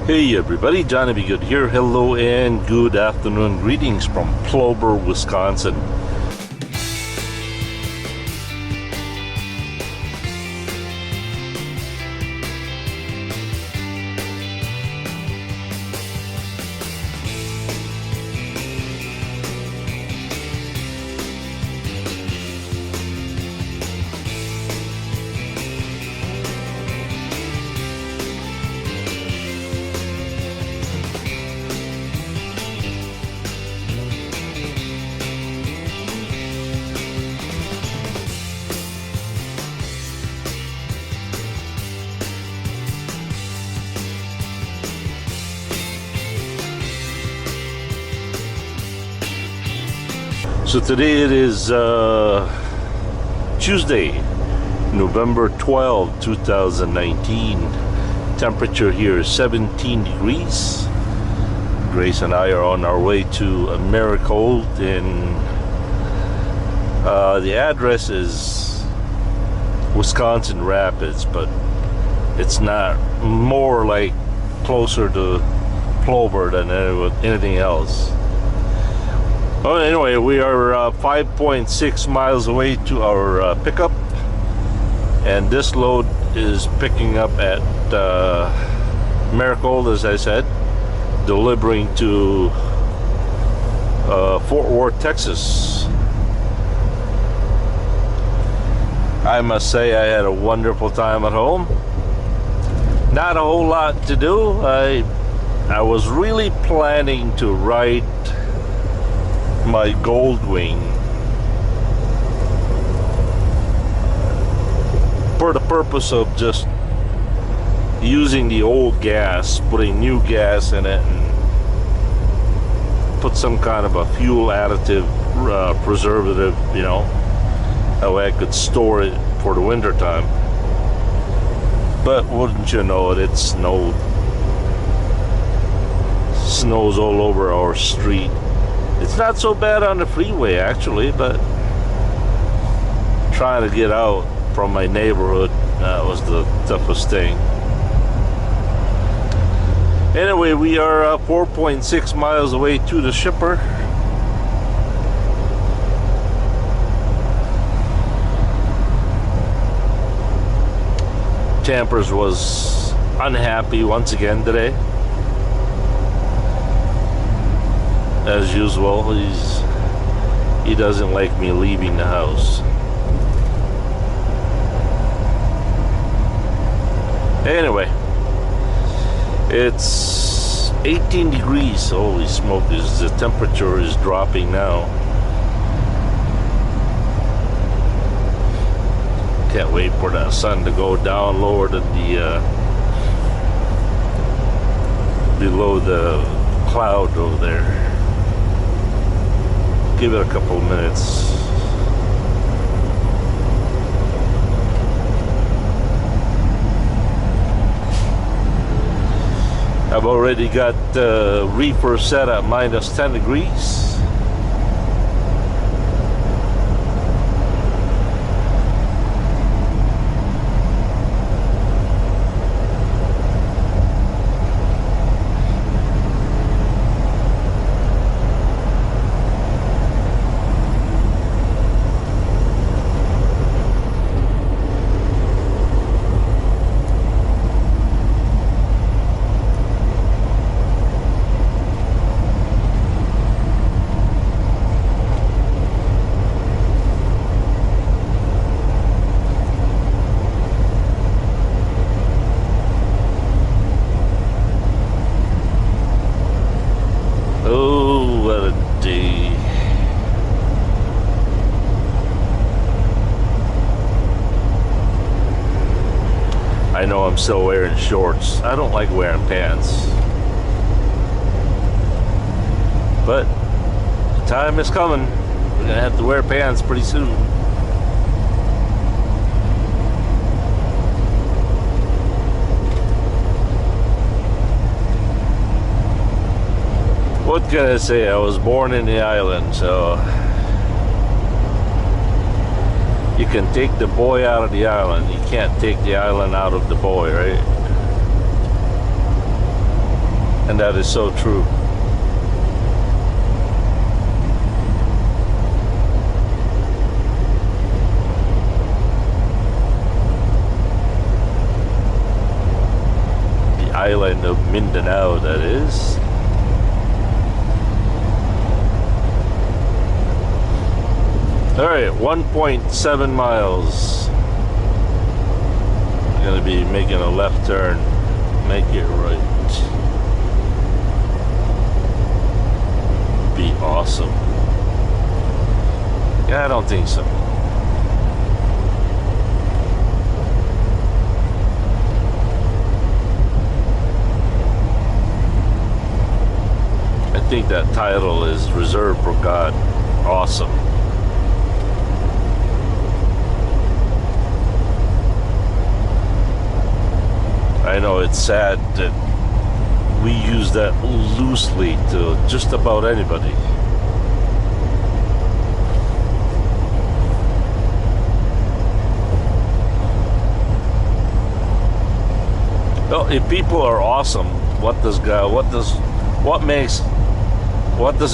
Hey everybody, Johnny B. Good here. Hello and good afternoon. Greetings from Plover, Wisconsin. So today it is Tuesday, November 12, 2019. Temperature here is 17 degrees. Grace and I are on our way to Americold, and the address is Wisconsin Rapids, but it's not, more like closer to Plover than anything else. Well, anyway, we are 5.6 miles away to our pickup, and this load is picking up at Americold, as I said, delivering to Fort Worth, Texas. I must say I had a wonderful time at home. Not a whole lot to do. I was really planning to ride my Goldwing for the purpose of just using the old gas, putting new gas in it, and put some kind of a fuel additive, preservative, you know, that way I could store it for the winter time. But wouldn't you know it, it snowed. Snows all over our street. It's not so bad on the freeway actually, but trying to get out from my neighborhood, that was the toughest thing. Anyway, we are 4.6 miles away to the shipper. Tampers was unhappy once again today. As usual, he doesn't like me leaving the house. Anyway, it's 18 degrees. Holy smoke, the temperature is dropping now. Can't wait for that sun to go down lower than the below the cloud over there. Give it a couple of minutes. I've already got reefer set at minus 10 degrees. I know I'm still wearing shorts. I don't like wearing pants. But the time is coming. We're gonna have to wear pants pretty soon. What can I say? I was born in the island, so you can take the boy out of the island. You can't take the island out of the boy, right? And that is so true. The island of Mindanao, that is. Alright, 1.7 miles. I'm gonna be making a left turn. Make it right. Be awesome. Yeah, I don't think so. I think that title is reserved for God. Awesome. I know it's sad that we use that loosely to just about anybody. Well, if people are awesome, what does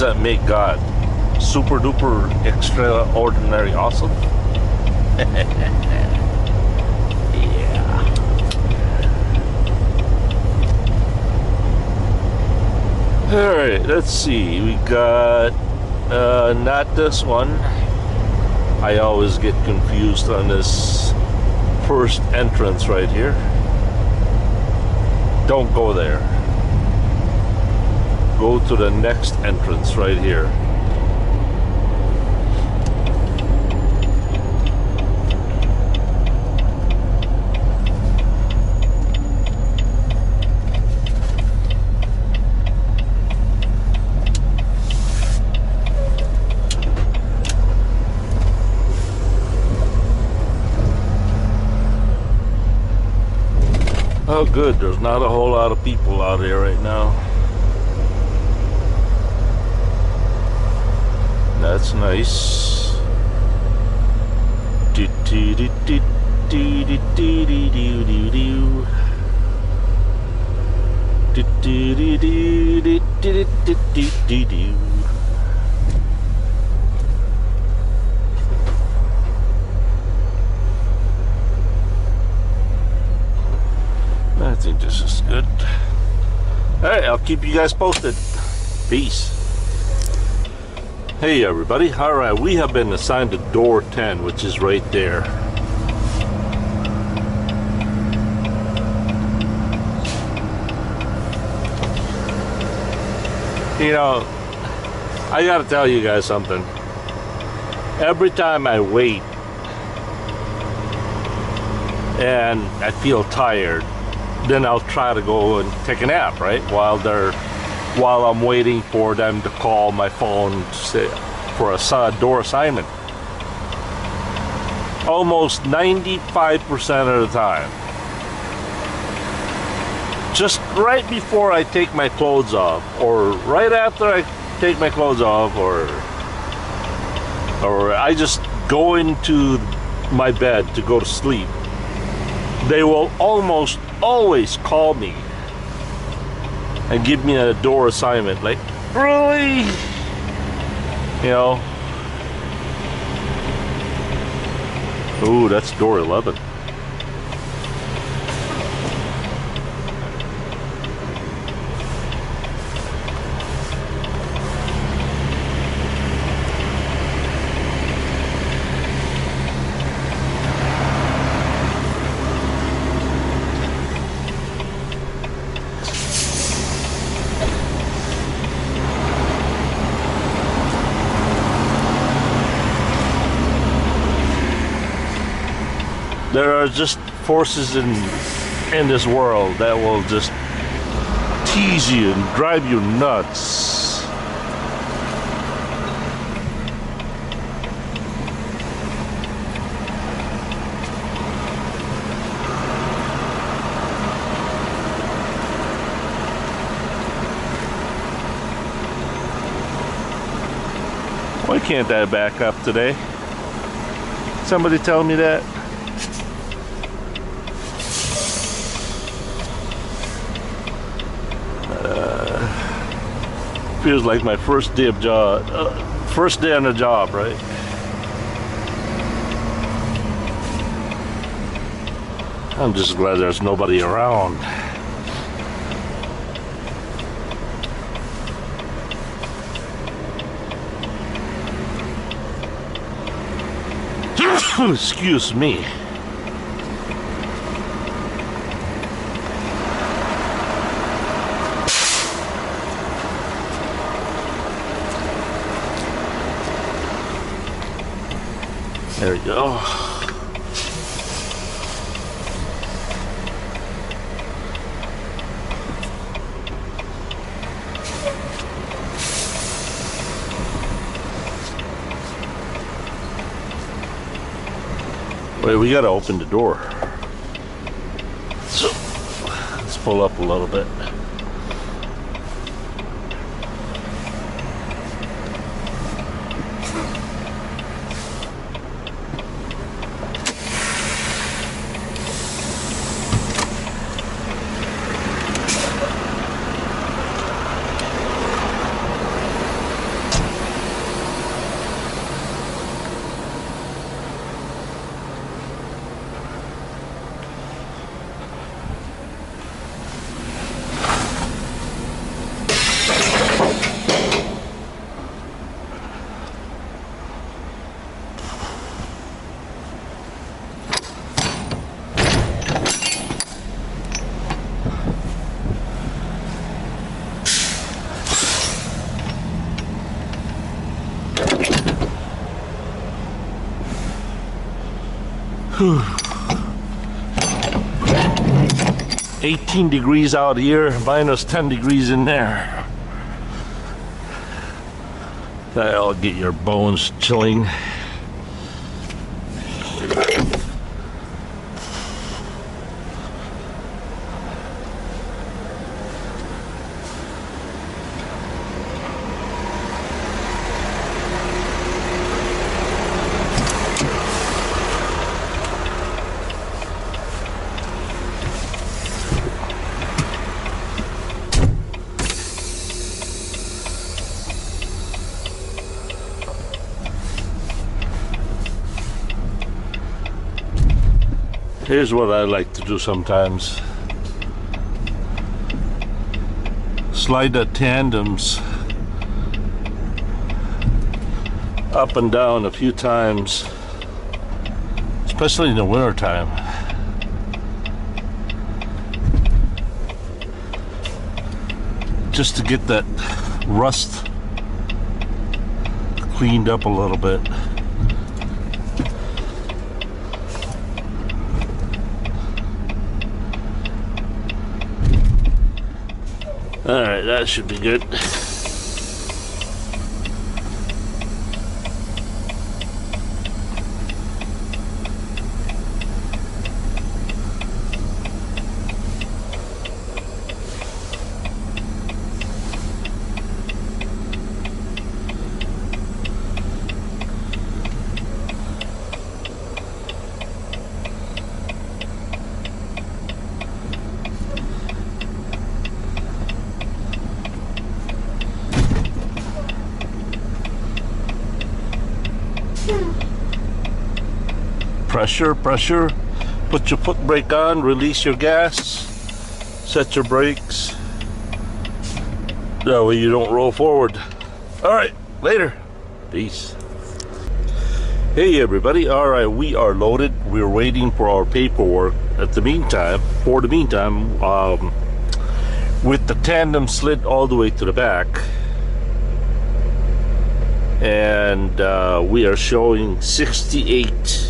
that make God? Super duper extraordinary awesome? Alright, let's see. We got not this one. I always get confused on this first entrance right here. Don't go there. Go to the next entrance right here. Oh good, there's not a whole lot of people out here right now. That's nice. Do do do do do do do do do do do do do do do do do do. I think this is good. Alright, I'll keep you guys posted. Peace. Hey everybody. Alright, we have been assigned to door 10, which is right there. You know, I gotta tell you guys something. Every time I wait and I feel tired, then I'll try to go and take a nap, right? While I'm waiting for them to call my phone for a door assignment. Almost 95% of the time. Just right before I take my clothes off, or right after I take my clothes off, or I just go into my bed to go to sleep, they will almost always call me and give me a door assignment. Like, really? You know? Ooh, that's door 11. There are just forces in this world that will just tease you and drive you nuts. Why can't I back up today? Somebody tell me that. Feels like my first day of job, first day on the job, right? I'm just glad there's nobody around. Excuse me. There we go. Wait, we gotta open the door. So let's pull up a little bit. Whew. 18 degrees out here, minus 10 degrees in there. That'll get your bones chilling. Here's what I like to do sometimes. Slide the tandems up and down a few times, especially in the winter time. Just to get that rust cleaned up a little bit. All right, that should be good. Pressure, pressure. Put your foot brake on, release your gas, set your brakes. That way you don't roll forward. All right, later. Peace. Hey everybody, all right, we are loaded. We're waiting for our paperwork. For the meantime, with the tandem slid all the way to the back, and we are showing 68.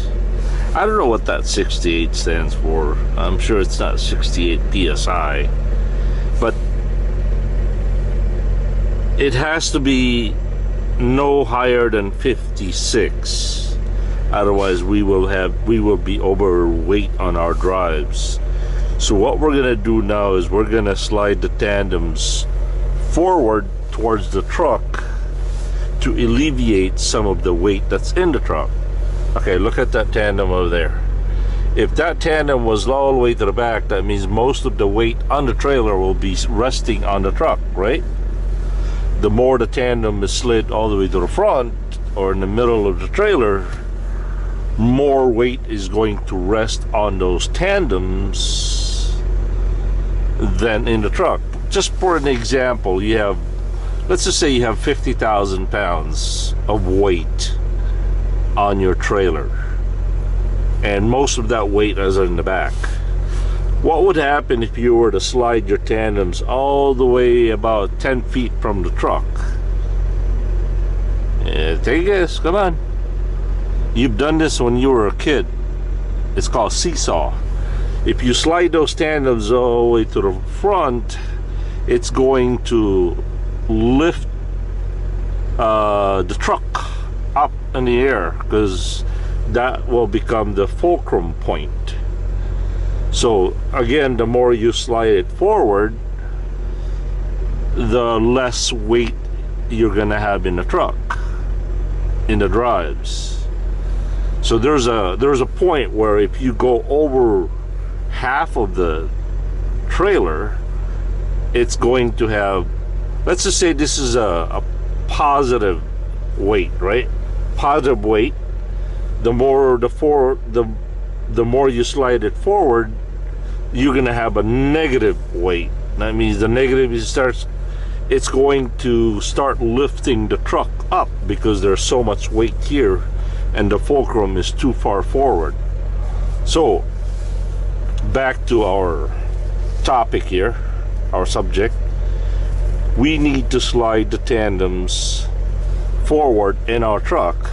I don't know what that 68 stands for. I'm sure it's not 68 PSI, but it has to be no higher than 56. Otherwise, we will be overweight on our drives. So what we're gonna do now is we're gonna slide the tandems forward towards the truck to alleviate some of the weight that's in the truck. Okay, look at that tandem over there. If that tandem was all the way to the back, that means most of the weight on the trailer will be resting on the truck, right? the more the tandem is slid all the way to the front or in the middle of the trailer, more weight is going to rest on those tandems than in the truck. Just for an example, you have, let's just say you have 50,000 pounds of weight on your trailer, and most of that weight is in the back. What would happen if you were to slide your tandems all the way about 10 feet from the truck? Take a guess, come on. You've done this when you were a kid. It's called seesaw. If you slide those tandems all the way to the front, it's going to lift the truck up in the air, because that will become the fulcrum point. So again, the more you slide it forward, the less weight you're gonna have in the truck, in the drives. So there's a point where if you go over half of the trailer, it's going to have, let's just say this is a positive weight, right? Positive weight. The more the more you slide it forward, you're gonna have a negative weight. That means the negative it's going to start lifting the truck up because there's so much weight here and the fulcrum is too far forward. So back to our topic here, our subject. We need to slide the tandems forward in our truck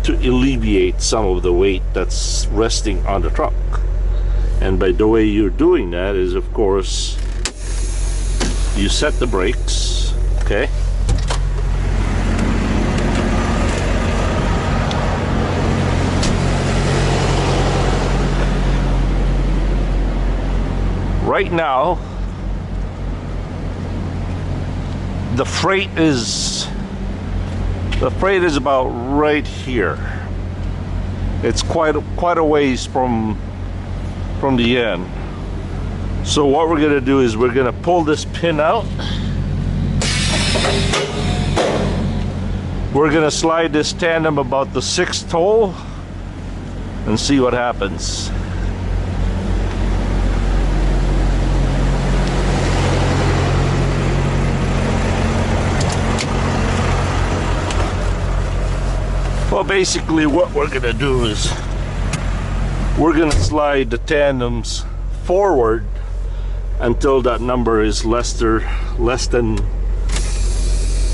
to alleviate some of the weight that's resting on the truck. And by the way you're doing that is, of course, you set the brakes, okay? Right now, the freight is about right here. It's quite a ways from the end. So what we're gonna do is we're gonna pull this pin out. We're gonna slide this tandem about the 6th hole and see what happens. Well, basically what we're gonna do is we're gonna slide the tandems forward until that number is less than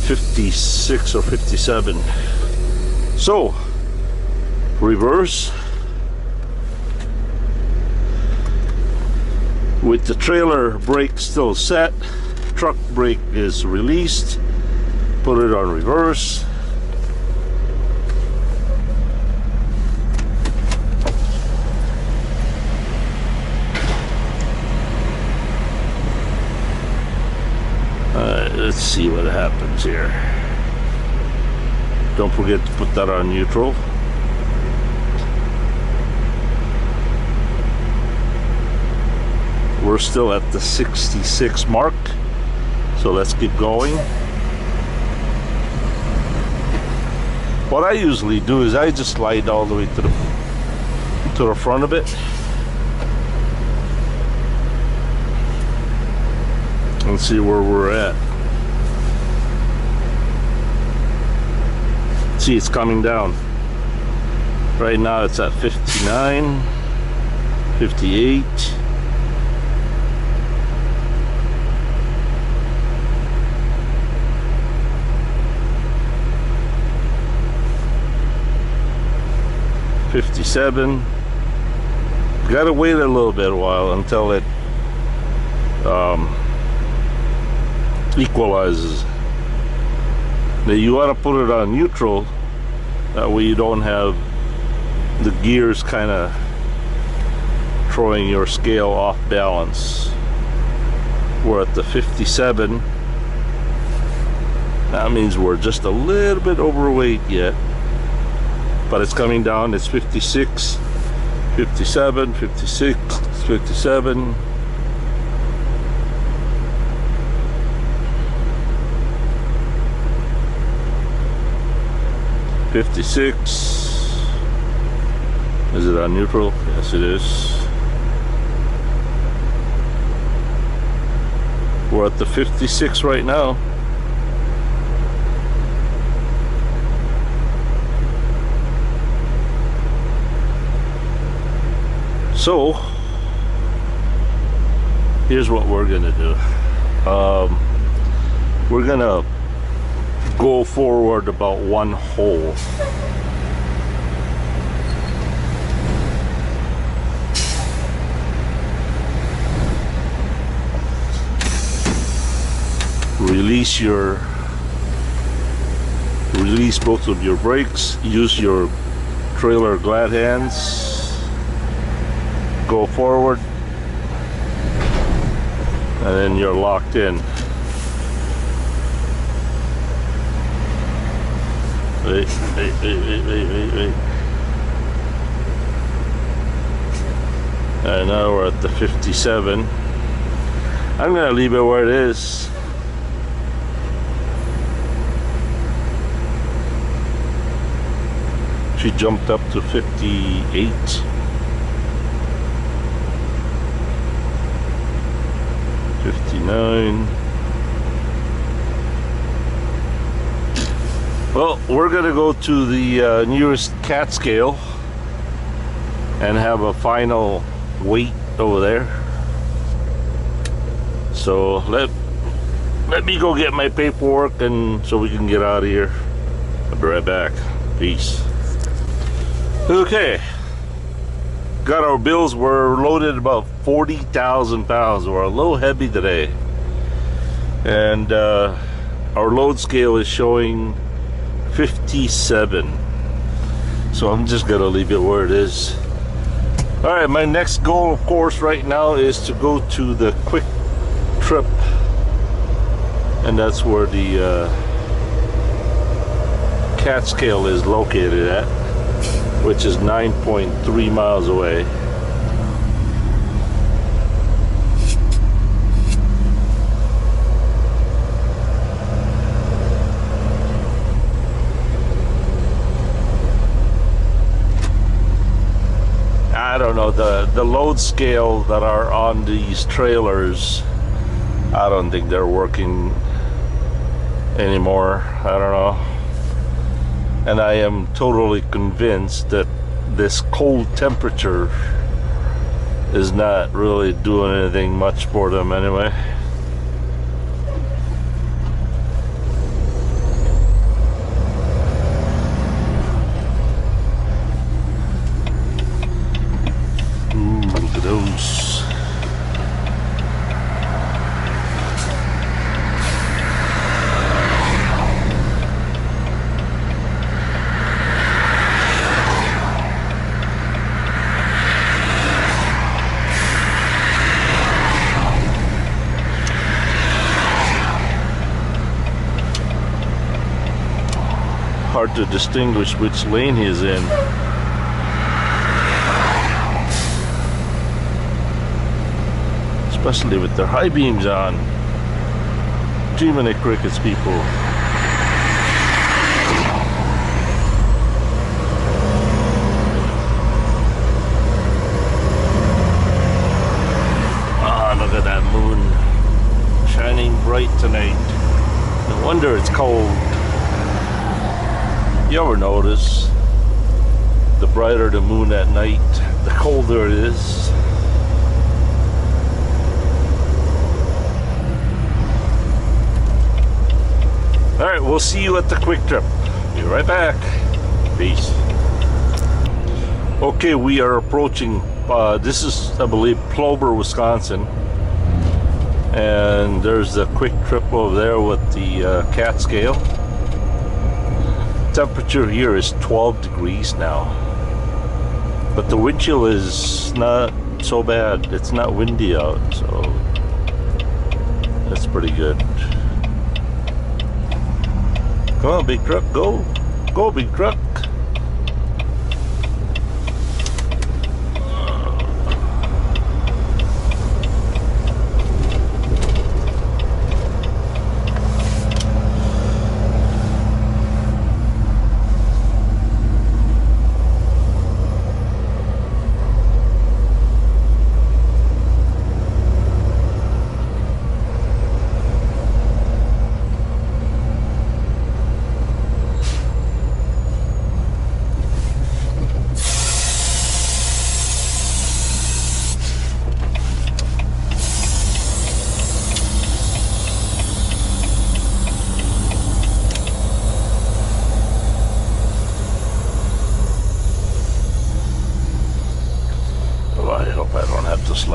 56 or 57. So reverse with the trailer brake still set, truck brake is released, put it on reverse. Let's see what happens here. Don't forget to put that on neutral. We're still at the 66 mark, so let's keep going. What I usually do is I just slide all the way to the front of it. Let's see where we're at. See, it's coming down. Right now it's at 59, 58. $57. Gotta wait a little bit while until it equalizes. Now you want to put it on neutral, that way you don't have the gears kind of throwing your scale off balance. We're at the 57. That means we're just a little bit overweight yet, but it's coming down. It's 56, 57, 56, 57. 56. Is it on neutral? Yes, it is. We're at the 56 right now. So here's what we're gonna do. We're gonna go forward about one hole. Release both of your brakes, use your trailer glad hands, go forward, and then you're locked in. Wait. And now we're at the 57. I'm gonna leave it where it is. She jumped up to 58. Well, we're gonna go to the nearest cat scale and have a final weight over there. So let me go get my paperwork and so we can get out of here. I'll be right back. Peace. Okay, got our bills. We're loaded about 40,000 pounds. We're a little heavy today, and our load scale is showing 57. So I'm just gonna leave it where it is. All right, my next goal, of course, right now is to go to the Quick Trip, and that's where the cat scale is located at, which is 9.3 miles away. I don't know, the load scale that are on these trailers, I don't think they're working anymore. I don't know. And I am totally convinced that this cold temperature is not really doing anything much for them anyway. Ooh, look at those. Hard to distinguish which lane he's in. Especially with their high beams on. Too many crickets, people. Ah, look at that moon shining bright tonight. No wonder it's cold. You ever notice the brighter the moon at night, the colder it is? Alright, we'll see you at the Quick Trip. Be right back. Peace. Okay, we are approaching, this is, I believe, Plover, Wisconsin. And there's the Quick Trip over there with the cat scale. Temperature here is 12 degrees now, but the wind chill is not so bad. It's not windy out, so that's pretty good. Come on, big truck, go big truck.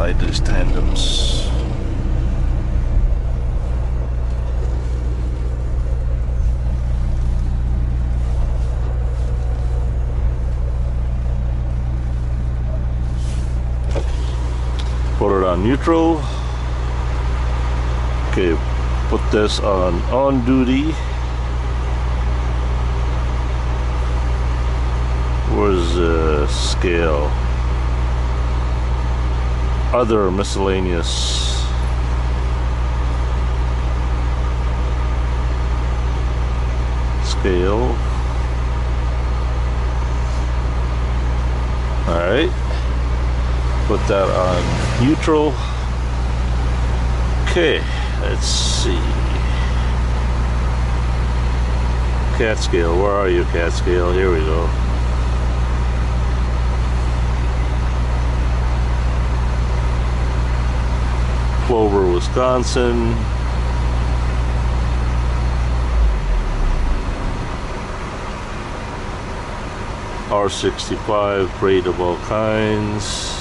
slide these tandems. Put it on neutral. Okay, put this on duty. Where's the scale? Other miscellaneous. Scale. Alright. Put that on neutral. Okay, let's see. Cat scale, where are you, cat scale? Here we go. Plover, Wisconsin. R65, freight of all kinds.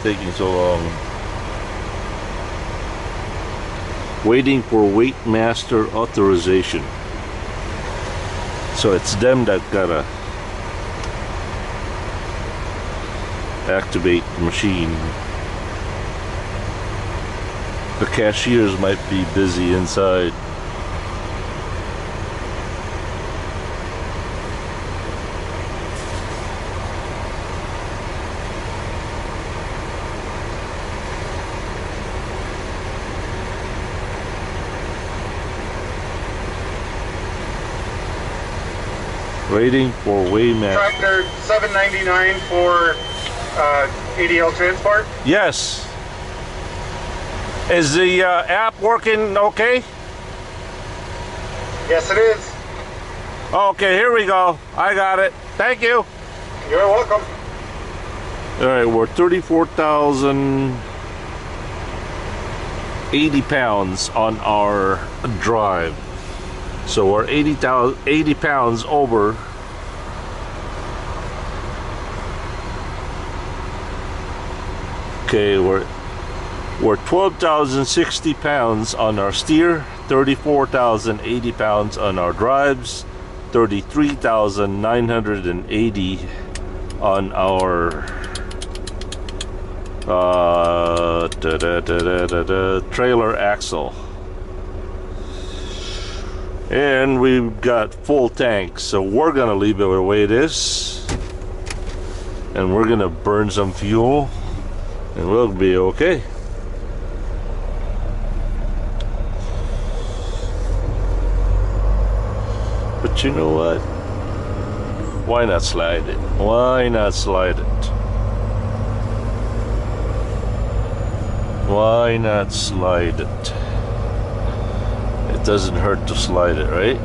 Taking so long. Waiting for weight master authorization. So it's them that gotta activate the machine. The cashiers might be busy inside. Waiting for Waymaster. Tractor $7.99 for ADL transport. Yes. Is the app working okay? Yes, it is. Okay, here we go. I got it. Thank you. You're welcome. All right, we're 34,080 pounds on our drive. So we're 80 pounds over. Okay, we're 12,060 pounds on our steer, 34,080 pounds on our drives, 33,980 on our trailer axle. And we've got full tanks, so we're gonna leave it the way it is, and we're gonna burn some fuel, and we'll be okay. But you know what? Why not slide it? Why not slide it? Why not slide it? It doesn't hurt to slide it, right?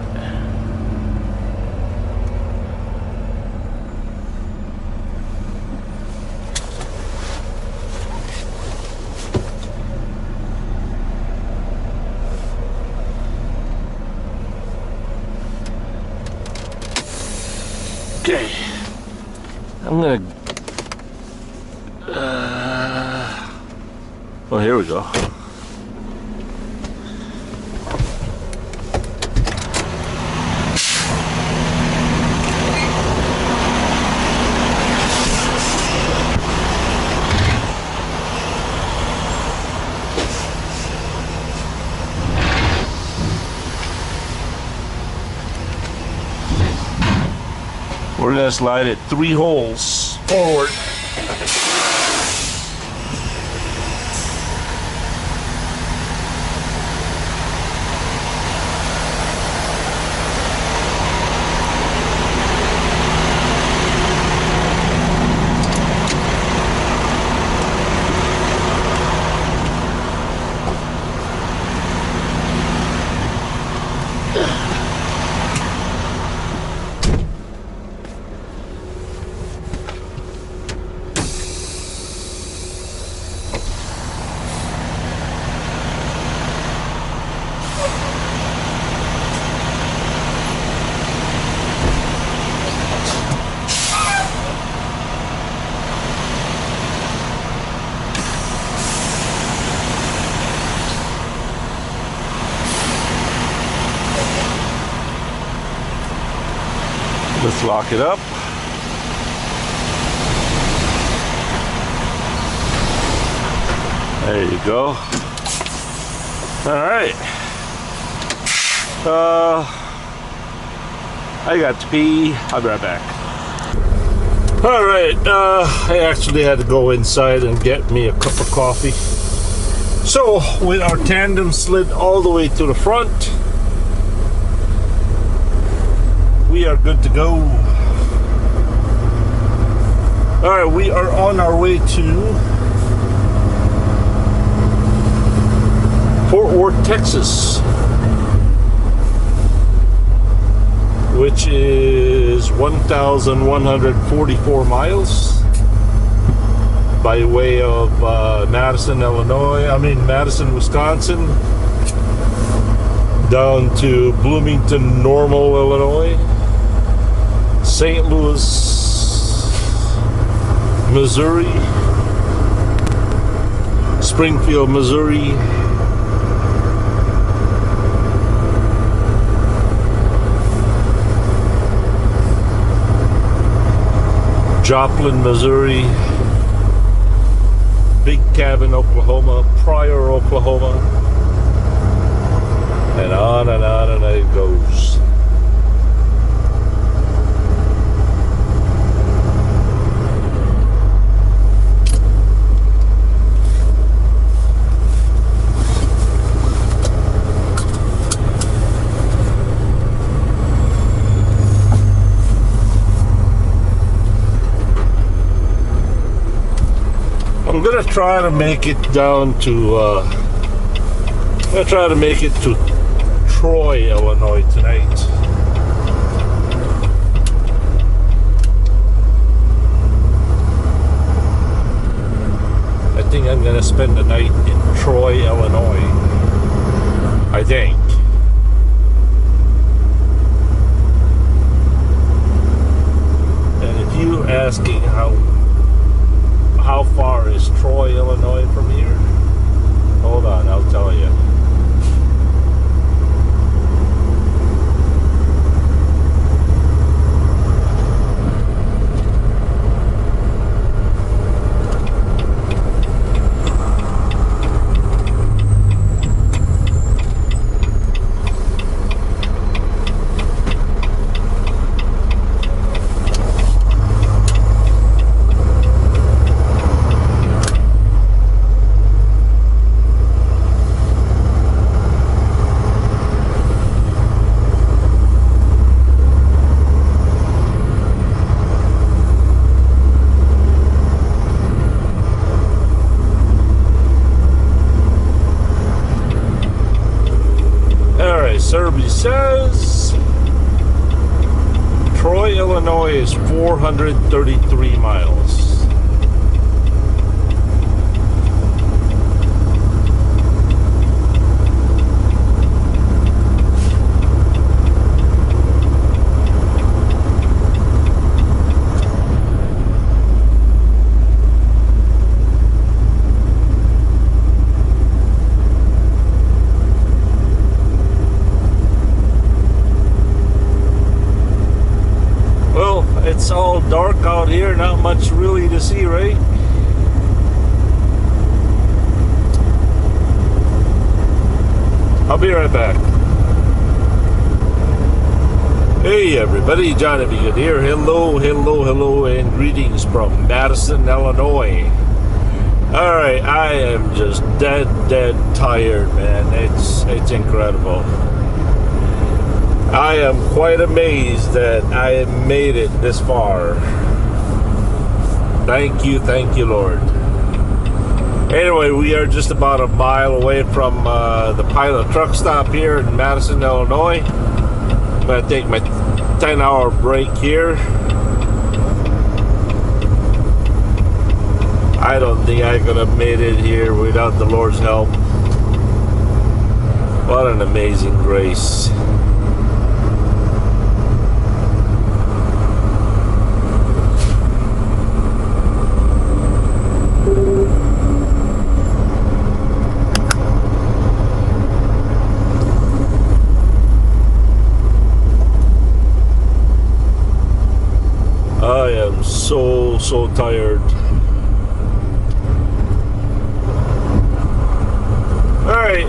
Okay, I'm gonna oh, here we go. We're gonna slide it 3 holes forward. Let's lock it up. There you go. All right. I got to pee. I'll be right back. All right. I actually had to go inside and get me a cup of coffee. So, with our tandem slid all the way to the front, we are good to go. All right, we are on our way to Fort Worth, Texas, which is 1,144 miles by way of Madison, Wisconsin, down to Bloomington, Normal, Illinois, St. Louis, Missouri, Springfield, Missouri, Joplin, Missouri, Big Cabin, Oklahoma, Pryor, Oklahoma, and on it goes. I'm gonna try to make it down to Troy, Illinois tonight. I think I'm gonna spend the night in Troy, Illinois. I think. And if you asking how far is Troy, Illinois from here? Hold on, I'll tell you. Survey says Troy, Illinois is 433 miles. It's all dark out here, not much really to see, right? I'll be right back. Hey everybody, Johnny B. Good here. Hello, and greetings from Madison, Illinois. Alright, I am just dead tired, man. It's incredible. I am quite amazed that I have made it this far. Thank you, Lord. Anyway, we are just about a mile away from the Pilot truck stop here in Madison, Illinois. I'm going to take my 10-hour break here. I don't think I could have made it here without the Lord's help. What an amazing grace. So tired. Alright,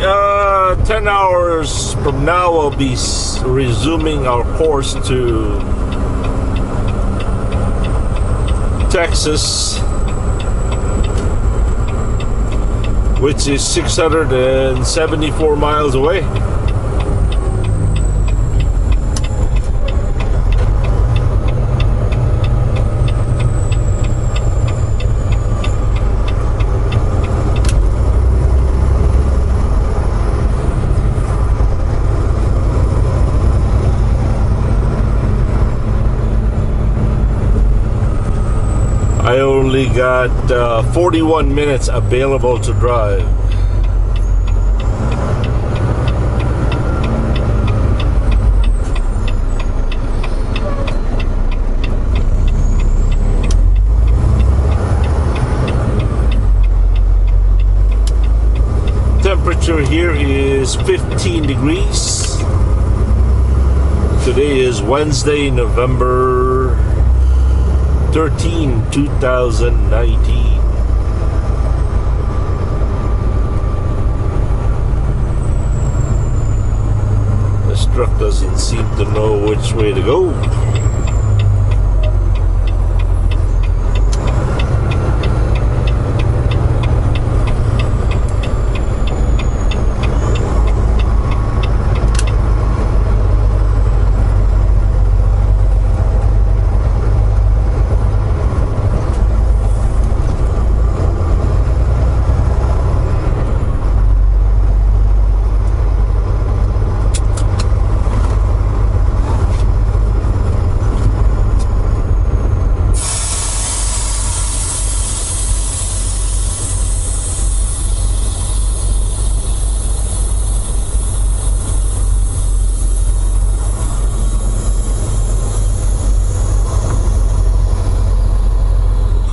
10 hours from now we'll be resuming our course to Texas, which is 674 miles away. I only got 41 minutes available to drive. Temperature here is 15 degrees. Today is Wednesday, November 13, 2019. This truck doesn't seem to know which way to go.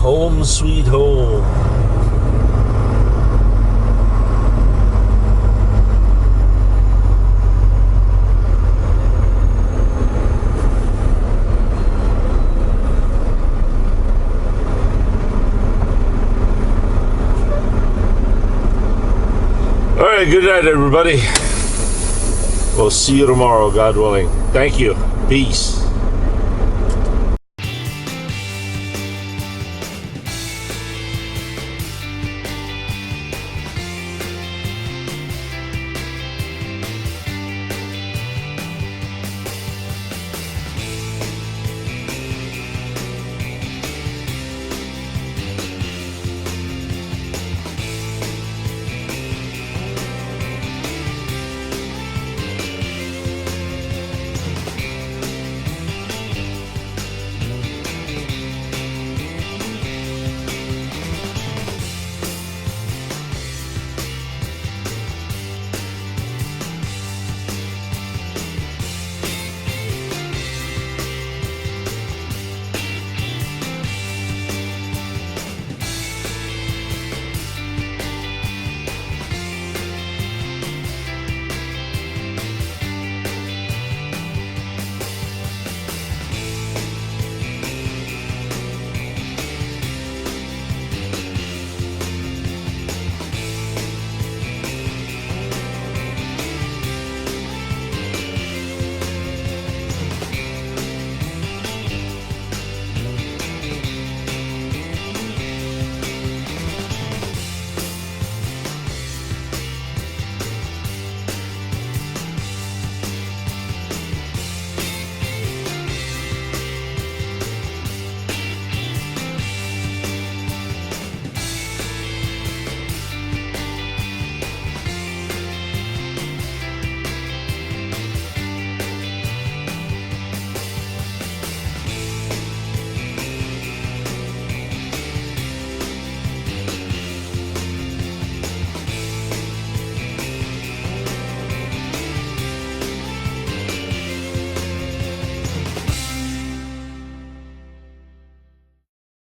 Home sweet home. All right, good night, everybody. We'll see you tomorrow, God willing. Thank you. Peace.